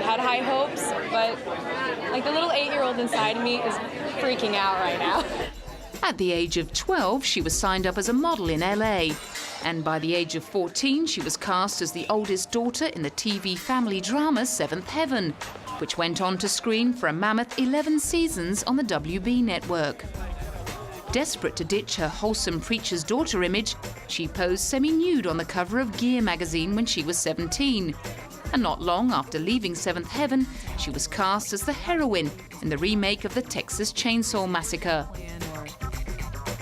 had high hopes, but like the little 8-year-old inside of me is freaking out right now. At the age of 12, she was signed up as a model in LA. And by the age of 14, she was cast as the oldest daughter in the TV family drama Seventh Heaven, which went on to screen for a mammoth 11 seasons on the WB network. Desperate to ditch her wholesome preacher's daughter image, she posed semi-nude on the cover of Gear magazine when she was 17. And not long after leaving Seventh Heaven, she was cast as the heroine in the remake of the Texas Chainsaw Massacre.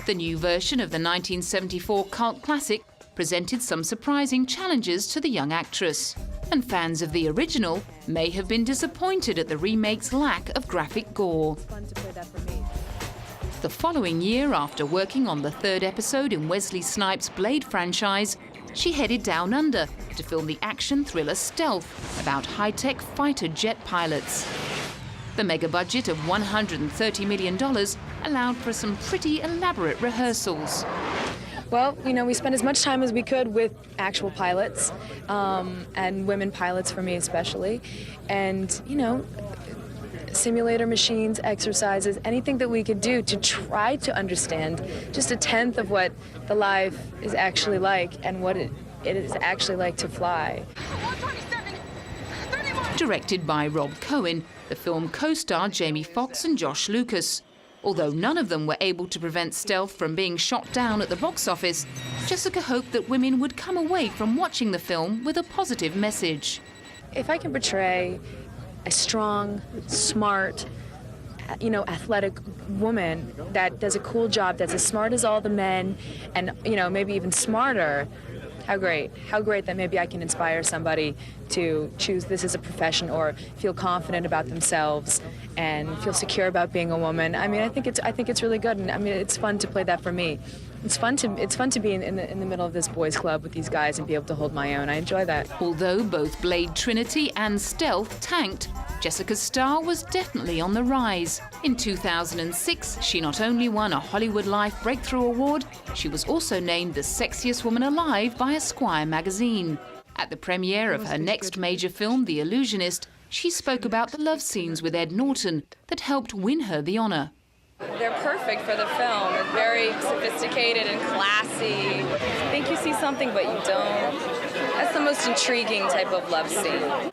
The new version of the 1974 cult classic presented some surprising challenges to the young actress. And fans of the original may have been disappointed at the remake's lack of graphic gore. The following year, after working on the 3rd episode in Wesley Snipes' Blade franchise, she headed down under to film the action thriller Stealth about high-tech fighter jet pilots. The mega budget of $130 million allowed for some pretty elaborate rehearsals. Well, you know, we spent as much time as we could with actual pilots, and women pilots for me especially, and, you know, simulator machines, exercises, anything that we could do to try to understand just 1/10 of what the life is actually like and what it is actually like to fly. Directed by Rob Cohen, the film co-starred Jamie Foxx and Josh Lucas. Although none of them were able to prevent Stealth from being shot down at the box office, Jessica hoped that women would come away from watching the film with a positive message. If I can portray a strong, smart, you know, athletic woman that does a cool job, that's as smart as all the men, and, you know, maybe even smarter, how great. How great that maybe I can inspire somebody to choose this as a profession or feel confident about themselves and feel secure about being a woman. I mean, I think it's really good, and I mean, it's fun to play that for me. It's fun to be in the middle of this boys' club with these guys and be able to hold my own. I enjoy that. Although both Blade Trinity and Stealth tanked, Jessica's star was definitely on the rise. In 2006, she not only won a Hollywood Life Breakthrough Award, she was also named the sexiest woman alive by Esquire magazine. At the premiere of her next major film, The Illusionist, she spoke about the love scenes with Ed Norton that helped win her the honor. They're perfect for the film. It's very sophisticated and classy. You think you see something, but you don't. That's the most intriguing type of love scene.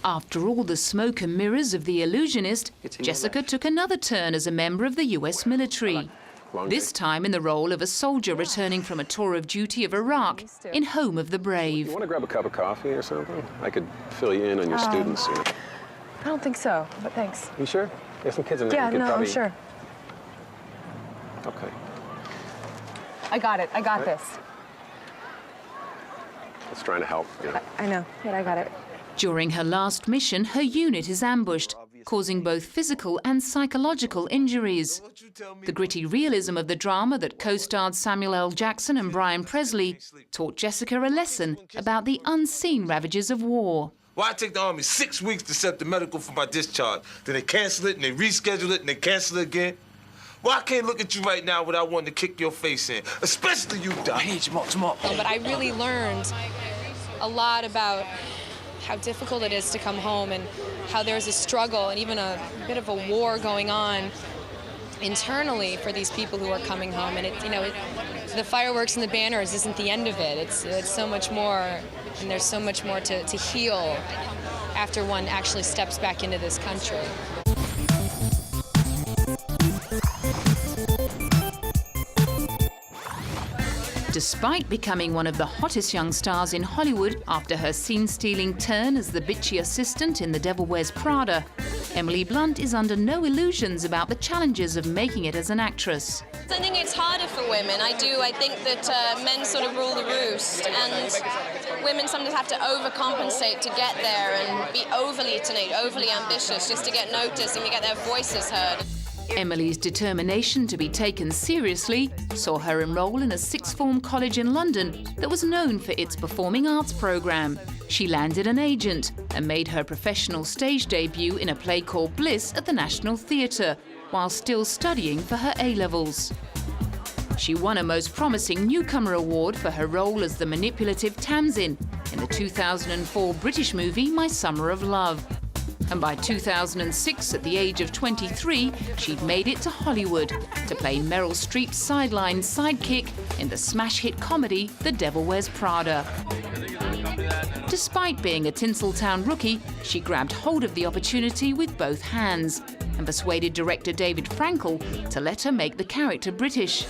After all the smoke and mirrors of The Illusionist, Jessica took another turn as a member of the US military. This time in the role of a soldier returning from a tour of duty of Iraq in Home of the Brave. You want to grab a cup of coffee or something? I could fill you in on your students. You know. I don't think so, but thanks. You sure? There's some kids in there. Yeah, you could no, probably... I'm sure. Okay. I got it. I got this. Just trying to help, you know. I know, but I got it. During her last mission, her unit is ambushed, causing both physical and psychological injuries. The gritty realism of the drama that co-starred Samuel L. Jackson and Brian Presley taught Jessica a lesson about the unseen ravages of war. Why take the Army 6 weeks to set the medical for my discharge? Then they cancel it, and they reschedule it, and they cancel it again? Why I can't look at you right now without wanting to kick your face in? Especially you, Doc. Hey, tomorrow. But I really learned a lot about how difficult it is to come home and how there's a struggle and even a bit of a war going on internally for these people who are coming home. And the fireworks and the banners isn't the end of it. It's so much more, and there's so much more to heal after one actually steps back into this country. Despite becoming one of the hottest young stars in Hollywood after her scene-stealing turn as the bitchy assistant in The Devil Wears Prada, Emily Blunt is under no illusions about the challenges of making it as an actress. I think it's harder for women. I think that men sort of rule the roost, and women sometimes have to overcompensate to get there and be overly ambitious just to get noticed and to get their voices heard. Emily's determination to be taken seriously saw her enroll in a sixth-form college in London that was known for its performing arts program. She landed an agent and made her professional stage debut in a play called Bliss at the National Theatre, while still studying for her A-levels. She won a Most Promising Newcomer award for her role as the manipulative Tamsin in in the 2004 British movie My Summer of Love. And by 2006, at the age of 23, she'd made it to Hollywood to play Meryl Streep's sideline sidekick in the smash hit comedy The Devil Wears Prada. Despite being a Tinseltown rookie, she grabbed hold of the opportunity with both hands and persuaded director David Frankel to let her make the character British.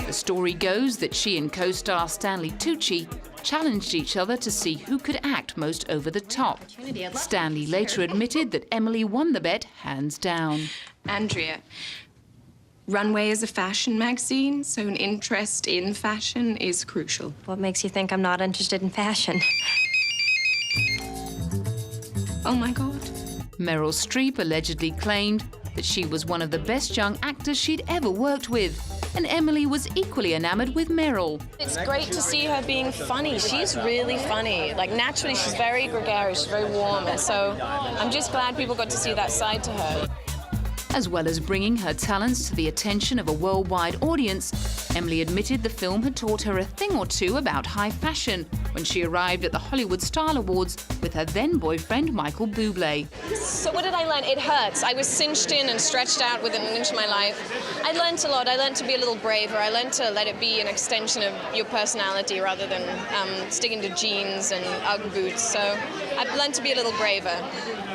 The story goes that she and co-star Stanley Tucci challenged each other to see who could act most over the top. Stanley later admitted that Emily won the bet hands down. Andrea, Runway is a fashion magazine, so an interest in fashion is crucial. What makes you think I'm not interested in fashion? Oh my God. Meryl Streep allegedly claimed that she was one of the best young actors she'd ever worked with, and Emily was equally enamored with Meryl. It's great to see her being funny. She's really funny. Like, naturally, she's very gregarious, she's very warm, and so I'm just glad people got to see that side to her. As well as bringing her talents to the attention of a worldwide audience, Emily admitted the film had taught her a thing or two about high fashion when she arrived at the Hollywood Style Awards with her then-boyfriend Michael Bublé. So what did I learn? It hurts. I was cinched in and stretched out within an inch of my life. I learned a lot. I learned to be a little braver. I learned to let it be an extension of your personality rather than sticking to jeans and Ugg boots. So I've learned to be a little braver.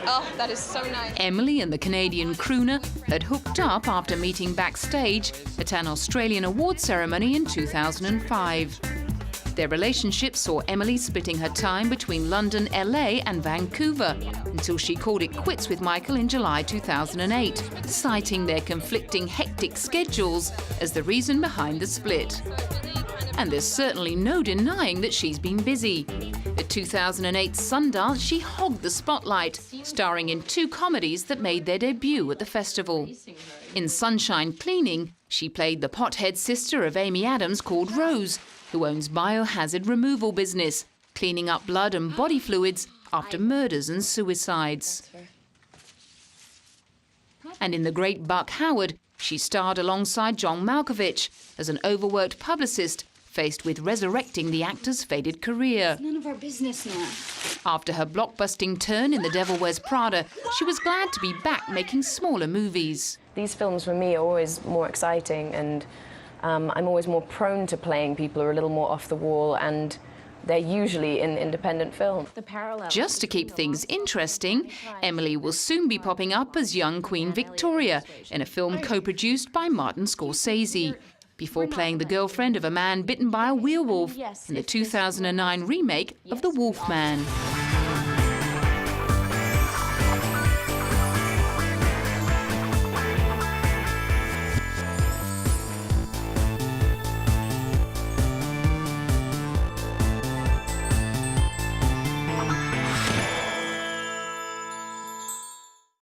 Oh, that is so nice. Emily and the Canadian crooner had hooked up after meeting backstage at an Australian award ceremony in 2005. Their relationship saw Emily splitting her time between London, LA and Vancouver until she called it quits with Michael in July 2008, citing their conflicting hectic schedules as the reason behind the split. And there's certainly no denying that she's been busy. At 2008 Sundance, she hogged the spotlight, starring in 2 comedies that made their debut at the festival. In Sunshine Cleaning, she played the pothead sister of Amy Adams called Rose, who owns biohazard removal business, cleaning up blood and body fluids after murders and suicides. And in The Great Buck Howard, she starred alongside John Malkovich as an overworked publicist faced with resurrecting the actor's faded career. It's none of our business now. After her blockbusting turn in The Devil Wears Prada, she was glad to be back making smaller movies. These films for me are always more exciting, and I'm always more prone to playing people who are a little more off the wall, and they're usually in independent film. Just to keep things interesting, Emily will soon be popping up as young Queen Victoria in a film co-produced by Martin Scorsese, before playing the girlfriend of a man bitten by a werewolf in the 2009 remake of The Wolfman.